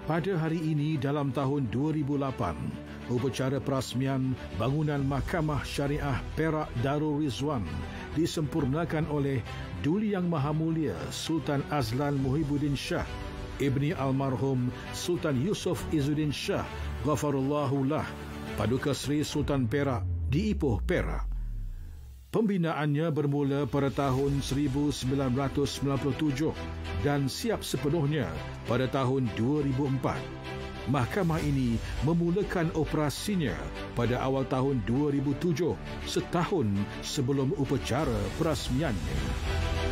Pada hari ini dalam tahun 2008, upacara perasmian bangunan Mahkamah Syariah Perak Darul Rizwan disempurnakan oleh Duli Yang Maha Mulia Sultan Azlan Muhibbuddin Shah, Ibni Almarhum Sultan Yusof Izzuddin Shah, Ghafarullahu lah, Paduka Seri Sultan Perak di Ipoh, Perak. Pembinaannya bermula pada tahun 1997 dan siap sepenuhnya pada tahun 2004. Mahkamah ini memulakan operasinya pada awal tahun 2007, setahun sebelum upacara perasmiannya.